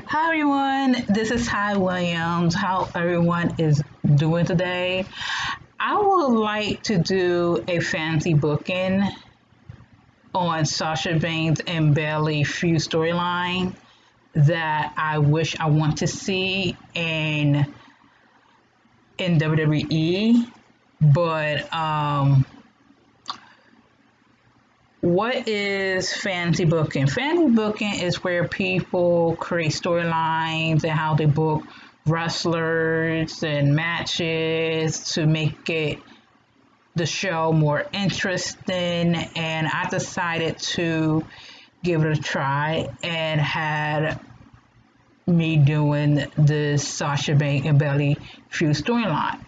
Hi everyone, this is Ty Williams. How everyone is doing today? I would like to do a fancy booking on Sasha Banks and Bayley feud storyline that I wish I want to see in WWE. But what is fancy booking? Fancy booking is where people create storylines and how they book wrestlers and matches to make it the show more interesting. And I decided to give it a try and had me doing the Sasha Banks and Bayley feud storyline.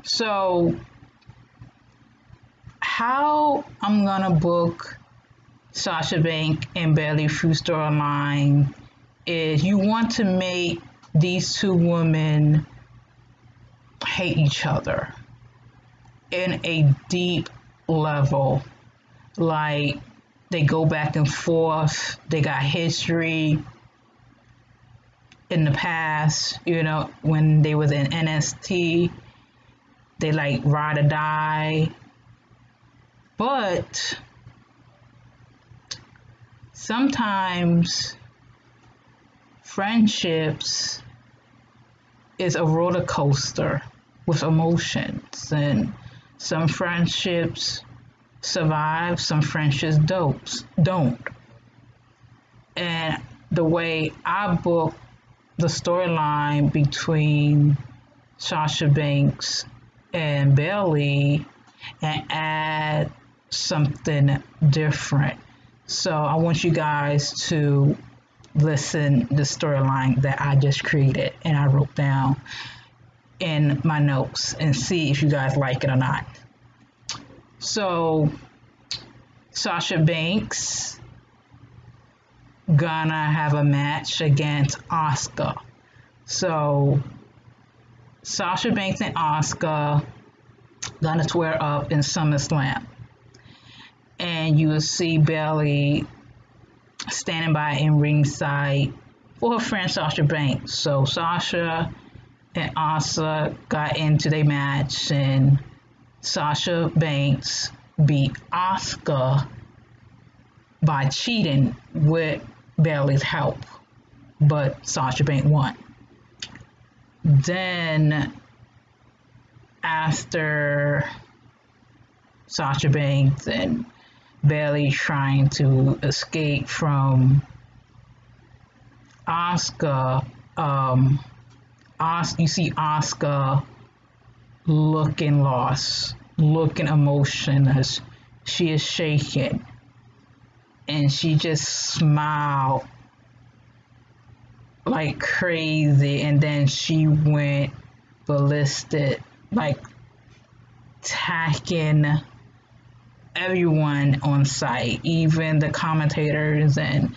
So how I'm gonna book Sasha Banks and Bayley feud storyline is you want to make these two women hate each other in a deep level. Like they go back and forth, they got history in the past, when they was in NXT, they like ride or die. But sometimes friendships is a roller coaster with emotions, and some friendships survive, some friendships don't. And the way I book the storyline between Sasha Banks and Bayley and add something different. So I want you guys to listen the storyline that I just created and I wrote down in my notes and see if you guys like it or not. So Sasha Banks gonna have a match against Asuka. So Sasha Banks and Asuka gonna square up in SummerSlam. And you will see Bayley standing by in ringside for her friend Sasha Banks. So Sasha and Asuka got into their match, and Sasha Banks beat Asuka by cheating with Bayley's help, but Sasha Banks won. Then after Sasha Banks and Bayley trying to escape from Asuka, you see Asuka looking lost, looking emotionless. She is shaking, and she just smiled like crazy, and then she went ballistic, like attacking everyone on site, even the commentators, and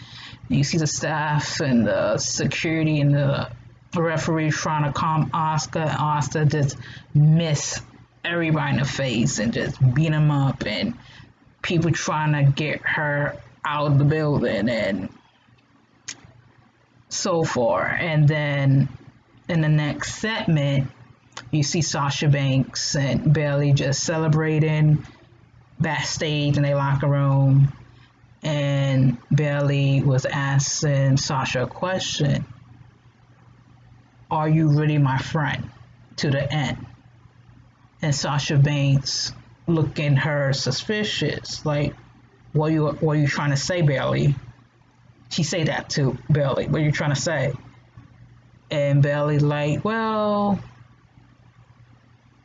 you see the staff and the security and the referee trying to calm Asuka, and Asuka just missed everybody in the face and just beat him up, and people trying to get her out of the building and so forth. And then in the next segment, you see Sasha Banks and Bayley just celebrating backstage in their locker room, and Bayley was asking Sasha a question: "Are you really my friend to the end?" And Sasha Banks looking her suspicious, like, what are you trying to say, Bayley? She say that to Bayley. What are you trying to say? And Bayley like, well,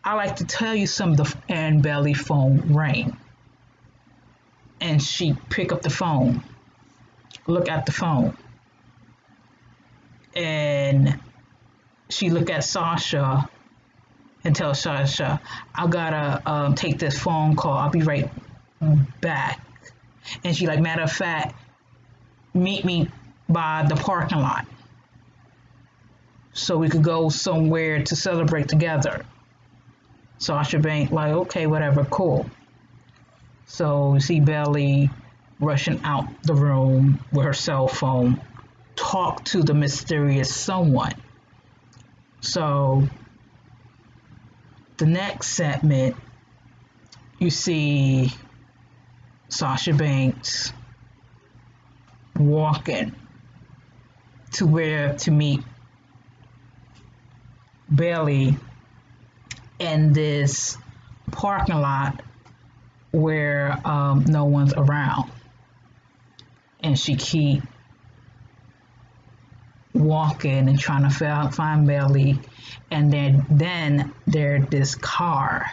I like to tell you something. And Bayley phone rang. And she pick up the phone, look at the phone, and she look at Sasha and tell Sasha, I gotta take this phone call. I'll be right back. And she like, matter of fact, meet me by the parking lot so we could go somewhere to celebrate together. Sasha Banks like, okay, whatever, cool. So you see Bayley rushing out the room with her cell phone talk to the mysterious someone. So the next segment, you see Sasha Banks walking to meet Bayley in this parking lot where no one's around, and she keep walking and trying to find Bayley, and then there's this car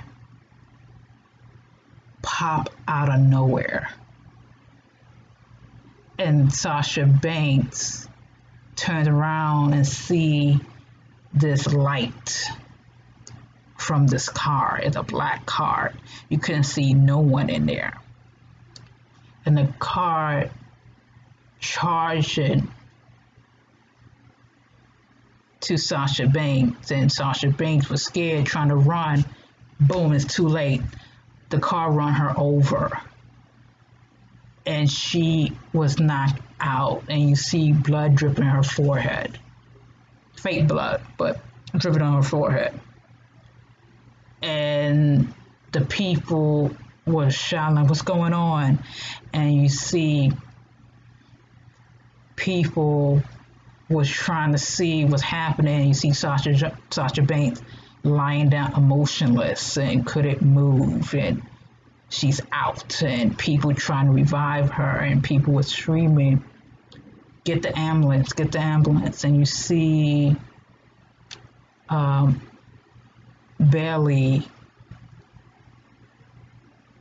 pop out of nowhere, and Sasha Banks turns around and see this light from this car. It's a black car. You couldn't see no one in there, and the car charging to Sasha Banks, and Sasha Banks was scared, trying to run. Boom, it's too late. The car run her over, and she was knocked out, and you see blood dripping her forehead. Fake blood, but dripping on her forehead. And the people were shouting, "What's going on?" And you see people was trying to see what's happening. You see Sasha Banks lying down emotionless and couldn't move, and she's out, and people trying to revive her, and people were screaming, "Get the ambulance, get the ambulance." And you see Bayley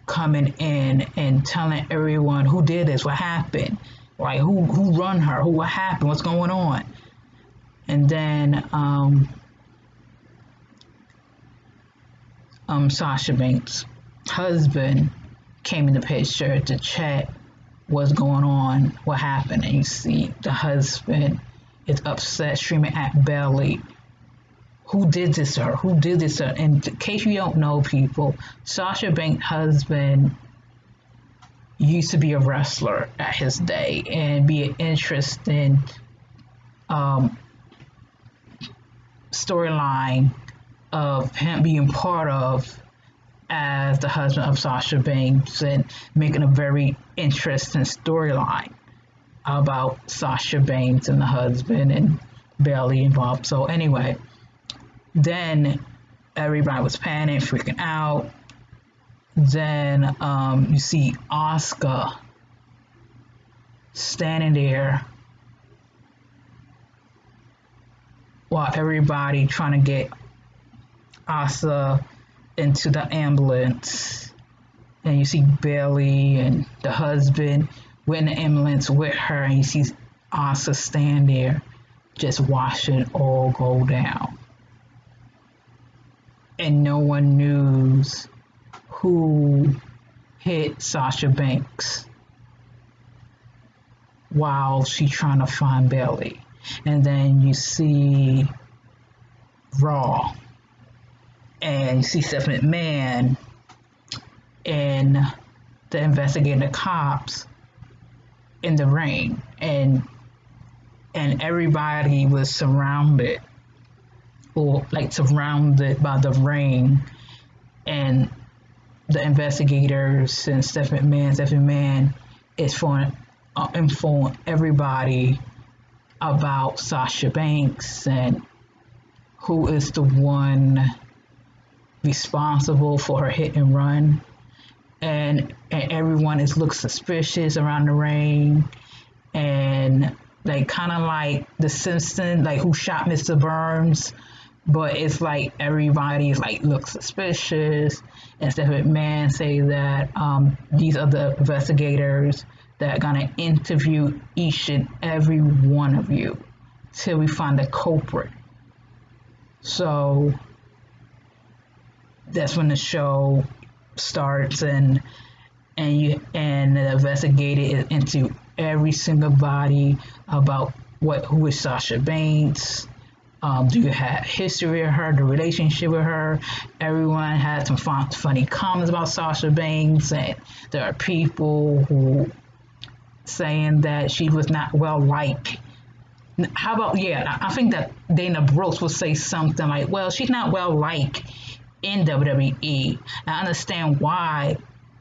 coming in and telling everyone who did this, what happened, like who run her, what happened, what's going on. And then Sasha Banks' husband came in the picture to check what's going on, what happened, and you see the husband is upset, screaming at Bayley, "Who did this to her? Who did this to her?" And in case you don't know, people, Sasha Banks' husband used to be a wrestler at his day and be an interesting storyline of him being part of as the husband of Sasha Banks, and making a very interesting storyline about Sasha Banks and the husband and Bayley involved. So anyway, then everybody was panicking, freaking out. Then you see Oscar standing there while everybody trying to get Oscar into the ambulance. And you see Bayley and the husband in the ambulance with her, and you see Oscar stand there just watching it all go down. And no one knows who hit Sasha Banks while she's trying to find Bayley. And then you see Raw, and you see Seth McMahon and the investigating cops in the ring, and everybody was surrounded by the ring, and the investigators and Steph McMahon is inform everybody about Sasha Banks and who is the one responsible for her hit and run, and everyone looks suspicious around the ring, and like kind of like The Simpsons, like who shot Mr. Burns, but it's like everybody's like looks suspicious. And Steph McMahon say that these are the investigators that are gonna interview each and every one of you till we find the culprit. So that's when the show starts, and the investigator is into every single body about who is Sasha Banks. Do you have history of her, the relationship with her? Everyone had some funny comments about Sasha Banks, and there are people who saying that she was not well liked How about, yeah, I think that Dana Brooks would say something like, well, she's not well liked in WWE. I understand why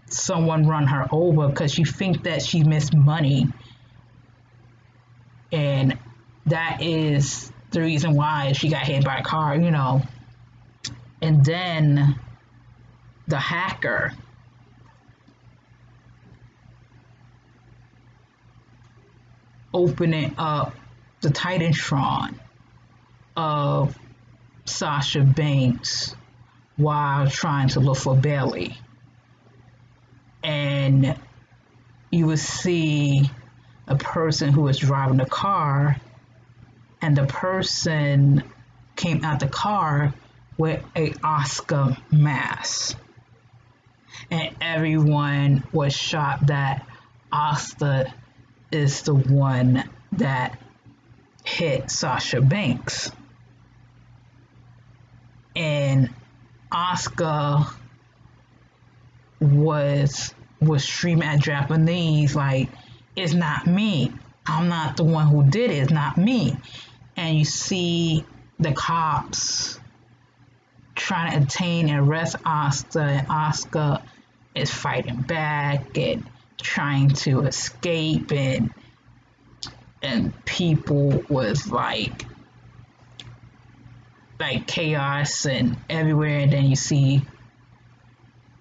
someone run her over, because you think that she missed money, and that is the reason why she got hit by a car, you know. And then the hacker opening up the Titantron of Sasha Banks while trying to look for Bayley. And you would see a person who was driving the car, and the person came out the car with a Oscar mask. And everyone was shocked that Oscar is the one that hit Sasha Banks. And Oscar was screaming at Japanese like, it's not me. I'm not the one who did it. It's not me. And you see the cops trying to attain and arrest Oscar, and Oscar is fighting back and trying to escape, and people was like chaos and everywhere. And then you see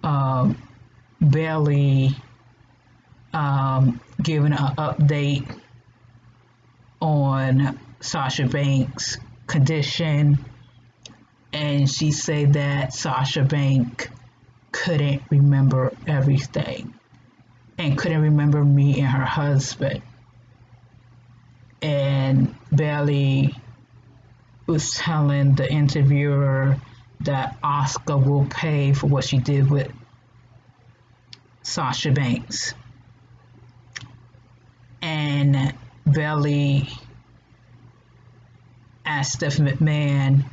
Bayley giving an update on Sasha Banks' condition, and she said that Sasha Banks couldn't remember everything and couldn't remember meeting her husband. And Bayley was telling the interviewer that Oscar will pay for what she did with Sasha Banks. And Bayley asked Stephanie McMahon,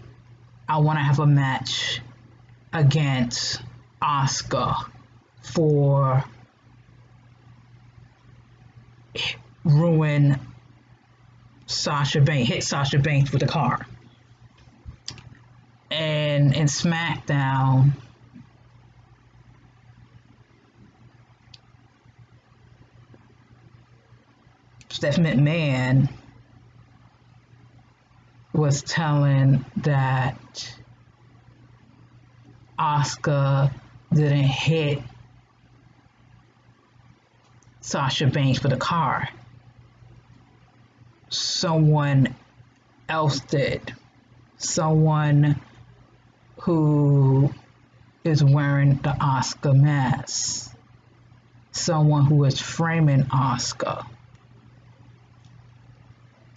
I want to have a match against Oscar for ruin Sasha Banks, hit Sasha Banks with a car. And in SmackDown, Stephanie McMahon was telling that Oscar didn't hit Sasha Banks with a car. Someone else did. Someone who is wearing the Oscar mask. Someone who is framing Oscar.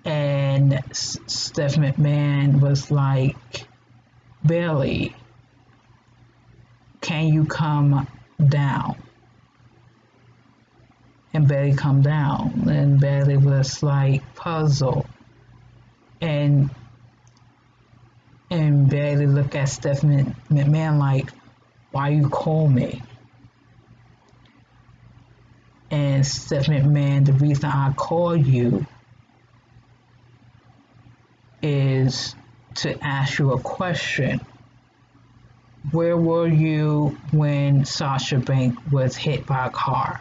And Steph McMahon was like, Bayley, can you come down? And Bayley come down. And Bayley was like puzzled. And Bayley looked at Stephanie McMahon like, why you call me? And Stephanie McMahon, the reason I call you is to ask you a question. Where were you when Sasha Banks was hit by a car?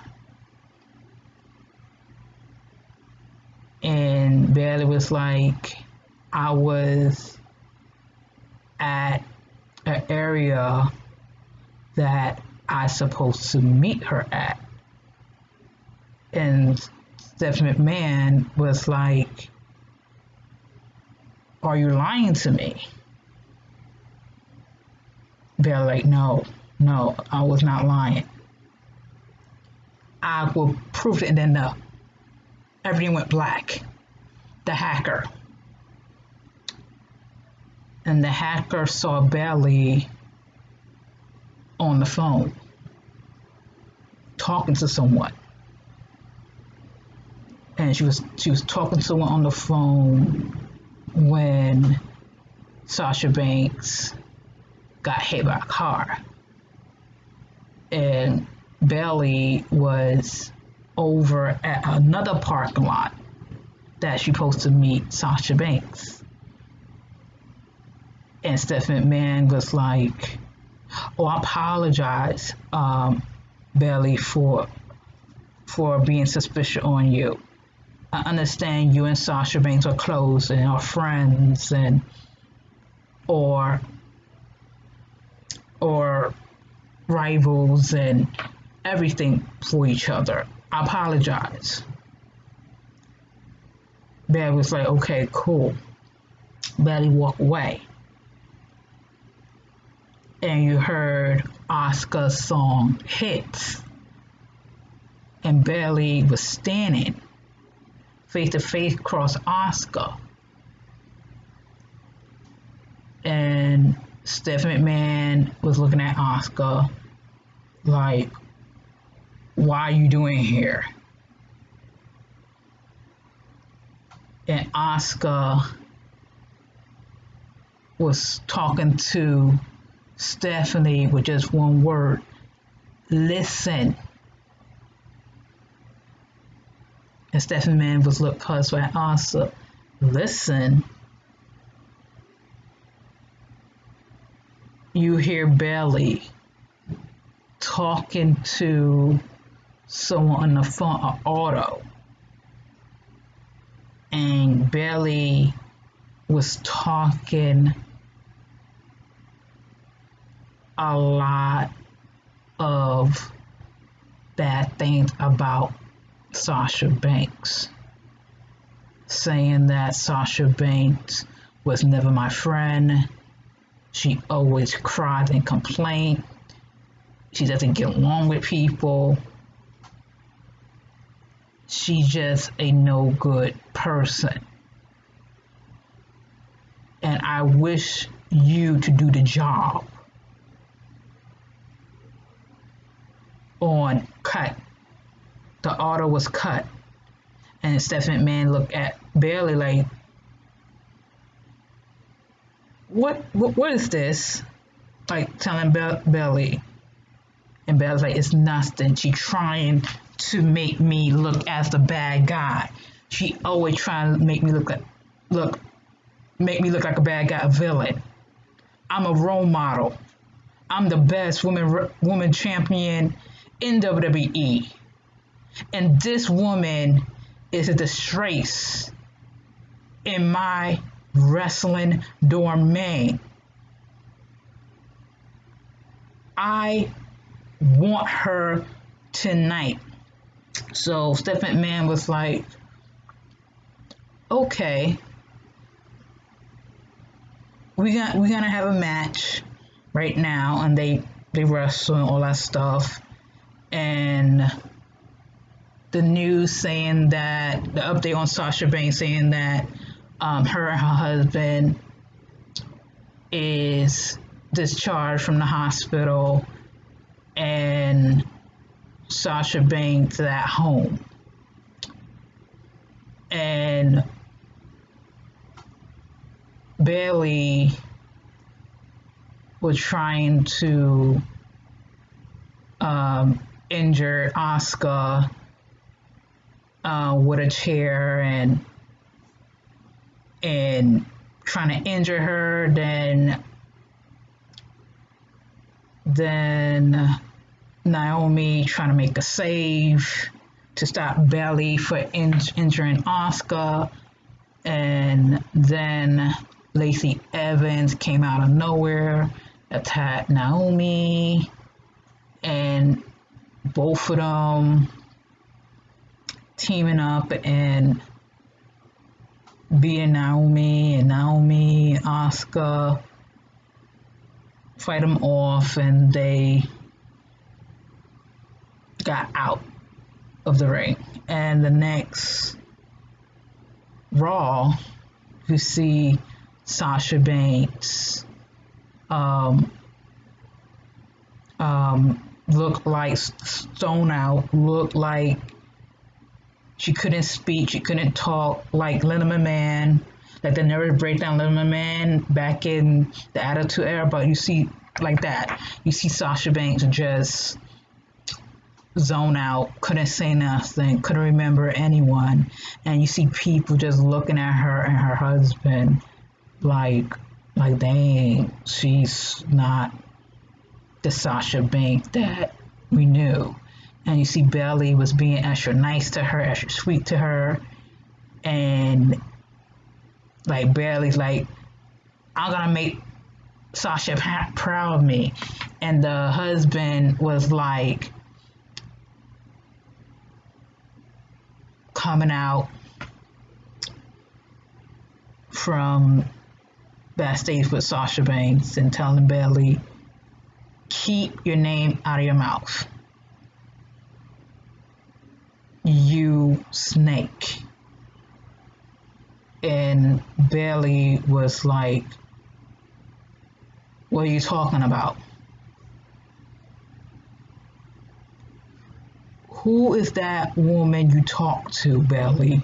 And Bayley was like, I was at an area that I supposed to meet her at. And Stephanie McMahon was like, are you lying to me? They're like, no, I was not lying. I will prove it. And then everything went black. The hacker. And the hacker saw Bayley on the phone talking to someone. And she was talking to someone on the phone when Sasha Banks got hit by a car. And Bayley was over at another parking lot that she's supposed to meet Sasha Banks. And Stephanie McMahon was like, "Oh, I apologize, Bayley, for being suspicious on you. I understand you and Sasha Banks are close and are friends and or rivals and everything for each other. I apologize." Bayley was like, "Okay, cool." Bayley walked away. And you heard Asuka's song Hits. And Bayley was standing face to face across Asuka. And Stephanie McMahon was looking at Asuka like, "Why are you doing here?" And Asuka was talking to Stephanie with just one word: "Listen." And Stephanie McMahon was looked puzzled at Asuka. "Listen?" You hear Bayley talking to someone on the phone, an auto. And Bayley was talking a lot of bad things about Sasha Banks, saying that Sasha Banks was never my friend. She always cried and complained. She doesn't get along with people. She's just a no good person. And I wish you to do the job on cut. The auto was cut. And Stephanie McMahon looked at Bayley like, what is this? Like telling Bayley. And Bayley's like, "It's nothing. She trying to make me look as the bad guy. She always trying to make me look like a bad guy, a villain. I'm a role model. I'm the best woman champion in WWE. And this woman is a disgrace in my wrestling domain. I want her tonight." So Stephanie McMahon was like, "Okay, we're gonna have a match right now," and they wrestle and all that stuff. And the news saying that the update on Sasha Banks saying that her and her husband is discharged from the hospital and Sasha Banks at home. And Bayley was trying to injure Asuka with a chair and trying to injure her. Then Naomi trying to make a save to stop Bayley for injuring Asuka. And then Lacey Evans came out of nowhere, attacked Naomi, and both of them teaming up and beating Naomi and Asuka fight them off, and they got out of the ring. And the next Raw, you see Sasha Banks look like stone out, look like she couldn't speak, she couldn't talk, like Linda McMahon, like the nervous breakdown Linda McMahon back in the Attitude Era. But you see like that, you see Sasha Banks just zone out, couldn't say nothing, couldn't remember anyone. And you see people just looking at her and her husband like dang, she's not the Sasha Banks that we knew. And you see Bayley was being extra nice to her, extra sweet to her. And like Bayley's like, I'm gonna make Sasha proud of me. And the husband was like coming out from backstage with Sasha Banks and telling Bayley, keep your name out of your mouth, you snake. And Bayley was like, what are you talking about? Who is that woman you talk to, Bayley?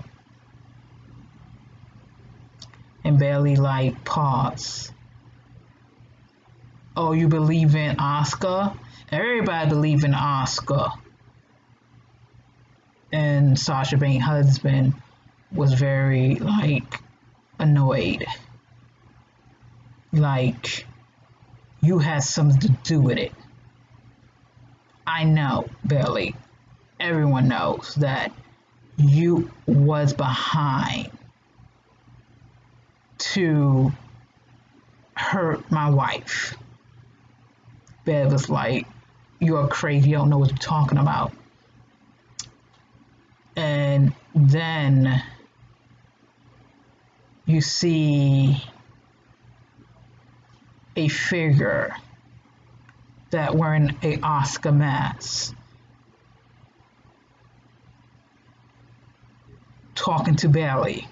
And Bayley like paused. Oh, you believe in Oscar? Everybody believe in Oscar. And Sasha Banks' husband was very like annoyed. Like, you had something to do with it. I know, Bayley. Everyone knows that you was behind to hurt my wife. Bayley was like, you're crazy, you don't know what you're talking about. And then you see a figure that wearing a Oscar mask talking to Bayley.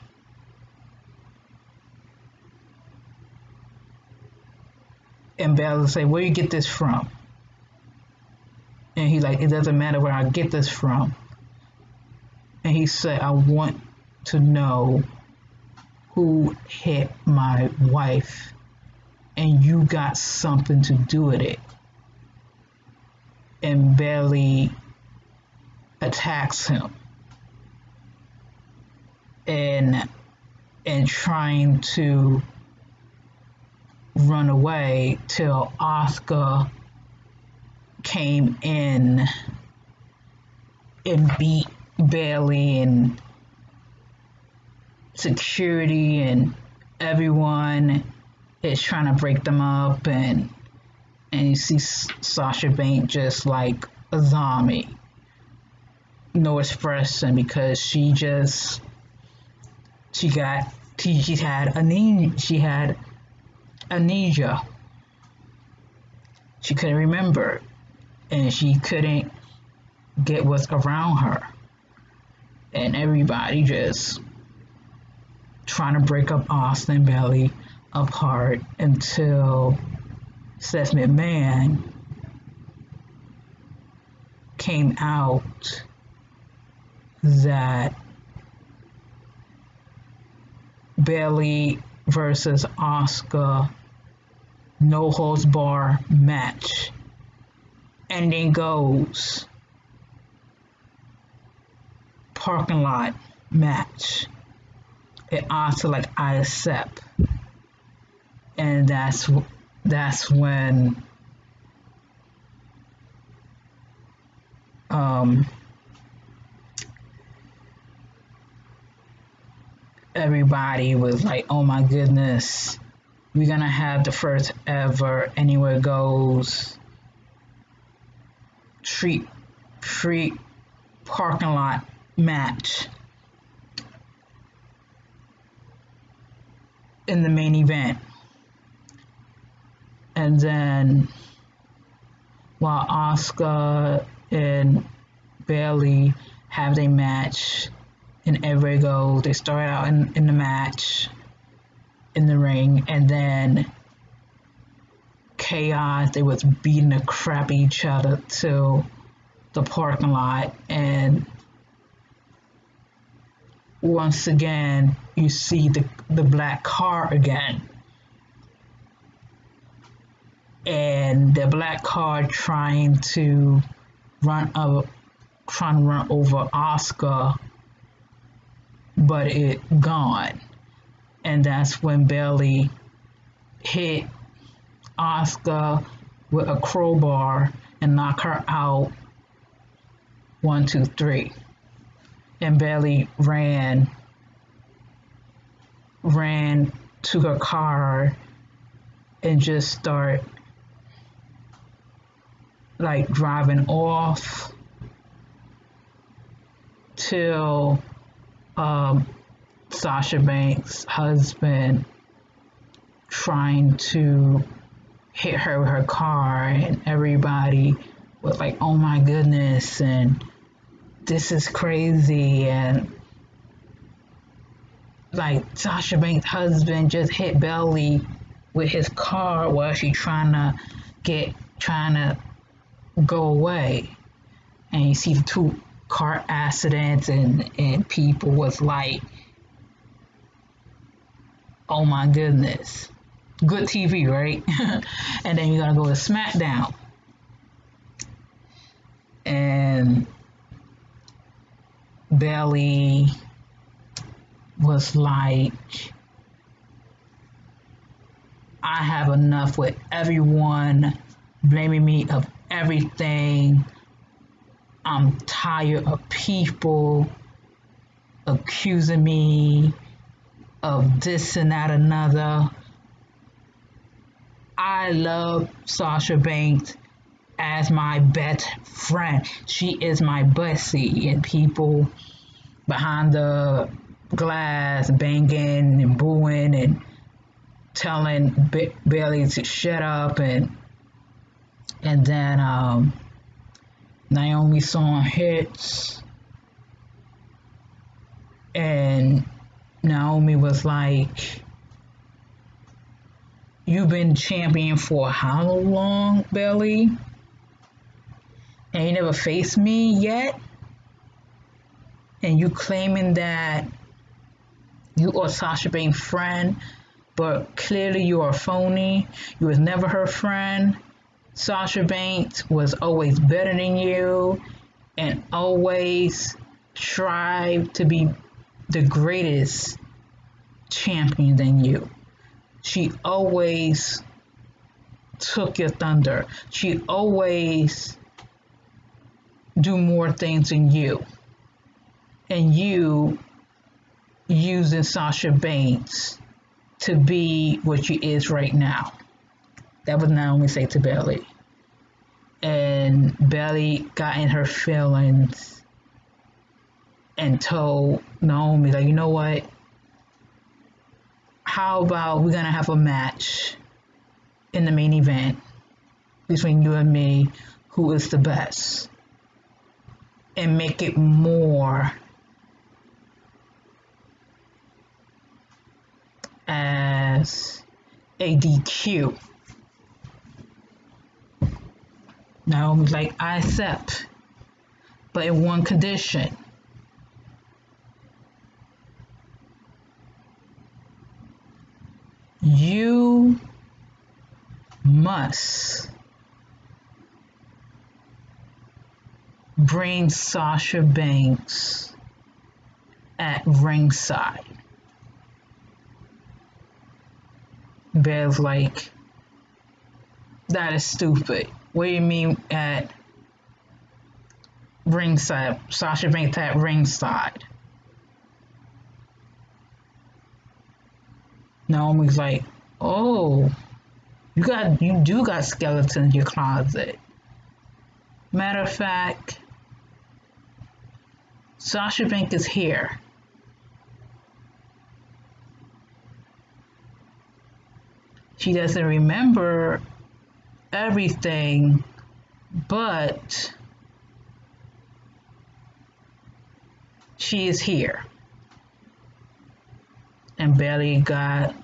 And Bayley say, where you get this from? And he's like, it doesn't matter where I get this from. And he said, I want to know who hit my wife, and you got something to do with it. And Bayley attacks him and trying to run away till Oscar came in and beat Bayley, and security and everyone is trying to break them up, and you see Sasha Banks just like a zombie, no expression, because she had amnesia. She couldn't remember, and she couldn't get what's around her. And everybody just trying to break up Austin and Bayley apart until Seth McMahon came out that Bayley versus Asuka no holds bar match ending goes parking lot match. It also like I accept, and that's when everybody was like, oh my goodness, we're gonna have the first ever Anywhere Goes free parking lot match in the main event. And then while Asuka and Bayley have their match in Everywhere Goes, they start out in the match in the ring, and then chaos, they was beating the crap of each other till the parking lot. And once again you see the black car again, and the black car trying to run trying to run over Oscar, but it gone. And that's when Bayley hit Oscar with a crowbar and knock her out 1, 2, 3. And Bayley ran to her car and just start like driving off till Sasha Banks' husband trying to hit her with her car, and everybody was like, oh my goodness, and this is crazy, and like Sasha Banks' husband just hit Bayley with his car while she trying to go away. And you see the 2 car accidents, and people was like, oh my goodness. Good TV, right? And then you're gonna go to SmackDown. And Bayley was like, I have enough with everyone blaming me of everything. I'm tired of people accusing me of this and that another. I love Sasha Banks as my best friend. She is my bestie, and people behind the glass banging and booing and telling Bayley to shut up, and then Naomi's song hits, and Naomi was like, you've been champion for how long, Bayley? And you never faced me yet? And you claiming that you are Sasha Banks' friend, but clearly you are phony. You was never her friend. Sasha Banks was always better than you and always tried to be the greatest champion than you. She always took your thunder. She always do more things than you. And you using Sasha Banks to be what she is right now. That was Naomi say to Bayley. And Bayley got in her feelings and told Naomi, like, you know what? How about we're gonna have a match in the main event between you and me, who is the best, and make it more as a DQ. Naomi's like, I accept, but in one condition. You must bring Sasha Banks at ringside. Bear's like, that is stupid. What do you mean at ringside? Sasha Banks at ringside. Naomi's like, oh, you do got skeletons in your closet. Matter of fact, Sasha Banks is here. She doesn't remember everything, but she is here. And Bayley got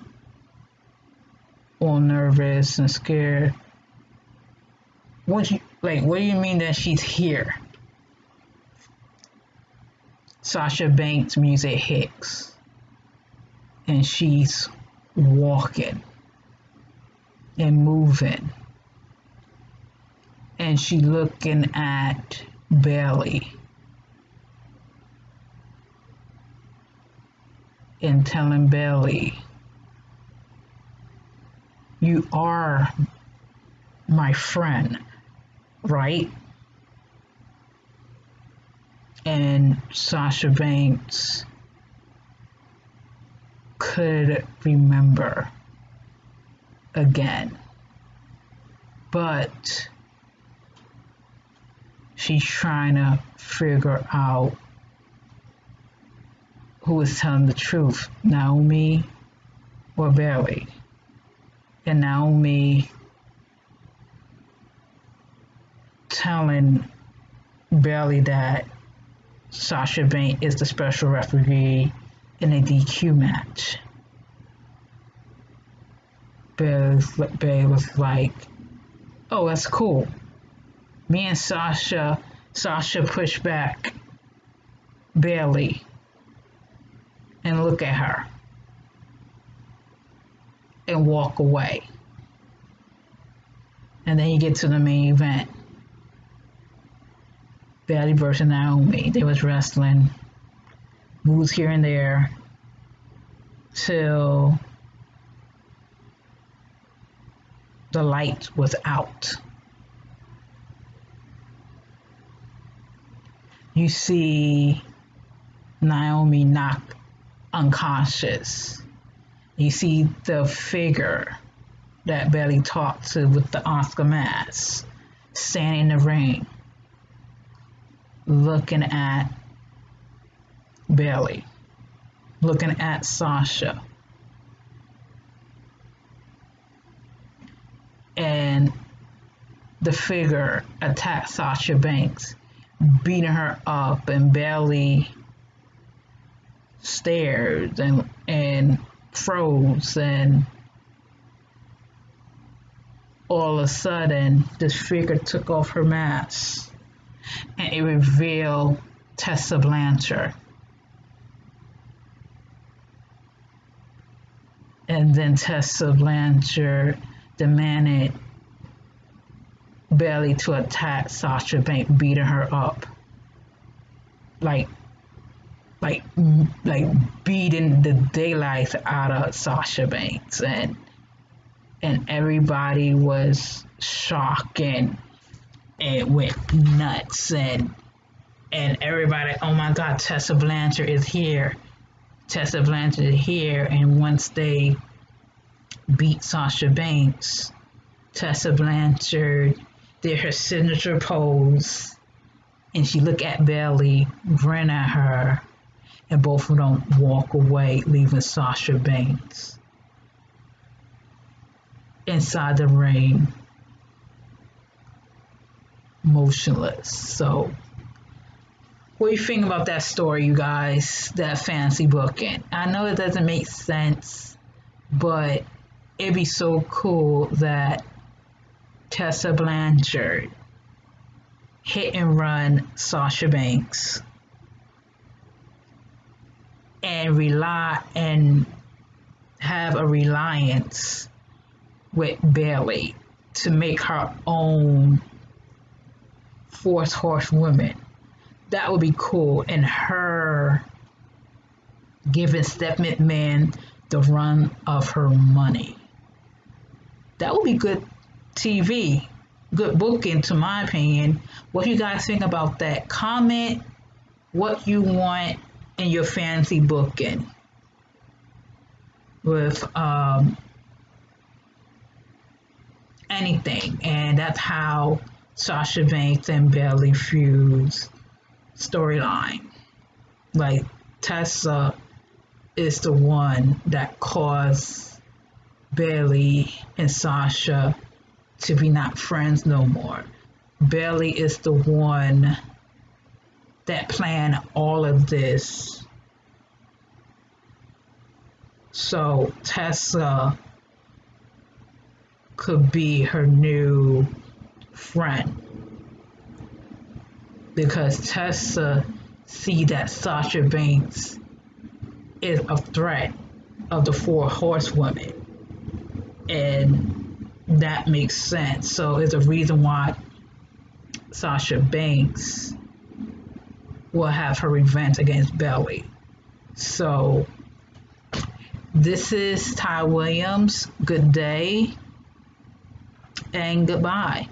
all nervous and scared. What do you mean that she's here? Sasha Banks' music hits, and she's walking and moving, and she looking at Bayley, and telling Bayley, you are my friend, right? And Sasha Banks could remember again, but she's trying to figure out who is telling the truth, Naomi or Bayley. And Naomi telling Bayley that Sasha Banks is the special referee in a DQ match. Bayley was like, oh, that's cool. Me and Sasha pushed back Bayley and look at her and walk away. And then you get to the main event. Bayley versus Naomi. They was wrestling, moves here and there, till the light was out. You see Naomi knocked unconscious. You see the figure that Bayley talked to with the Oscar mask standing in the ring, looking at Bayley, looking at Sasha. And the figure attacked Sasha Banks, beating her up, and Bayley stared and froze, and all of a sudden this figure took off her mask and it revealed Tessa Blanchard. And then Tessa Blanchard demanded Bayley to attack Sasha Banks, beating her up, like beating the daylight out of Sasha Banks, and everybody was shocked and went nuts, and everybody, oh my God, Tessa Blanchard is here. Tessa Blanchard is here. And once they beat Sasha Banks, Tessa Blanchard did her signature pose, and she looked at Bayley, grin at her, and both of them walk away, leaving Sasha Banks inside the ring, motionless. So, what do you think about that story, you guys? That fancy booking? I know it doesn't make sense, but it'd be so cool that Tessa Blanchard hit and run Sasha Banks and rely and have a reliance with Bayley to make her own fourth horsewoman. That would be cool. And her giving Steph McMahon the run of her money. That would be good TV, good booking, to my opinion. What do you guys think about that? Comment what you want in your fancy booking with anything. And that's how Sasha Banks and Bayley feud's storyline. Like, Tessa is the one that caused Bayley and Sasha to be not friends no more. Bayley is the one that planned all of this. So Tessa could be her new friend, because Tessa see that Sasha Banks is a threat of the four horsewomen, and that makes sense. So it's a reason why Sasha Banks will have her revenge against Bayley. So This is Ty Williams. Good day and goodbye.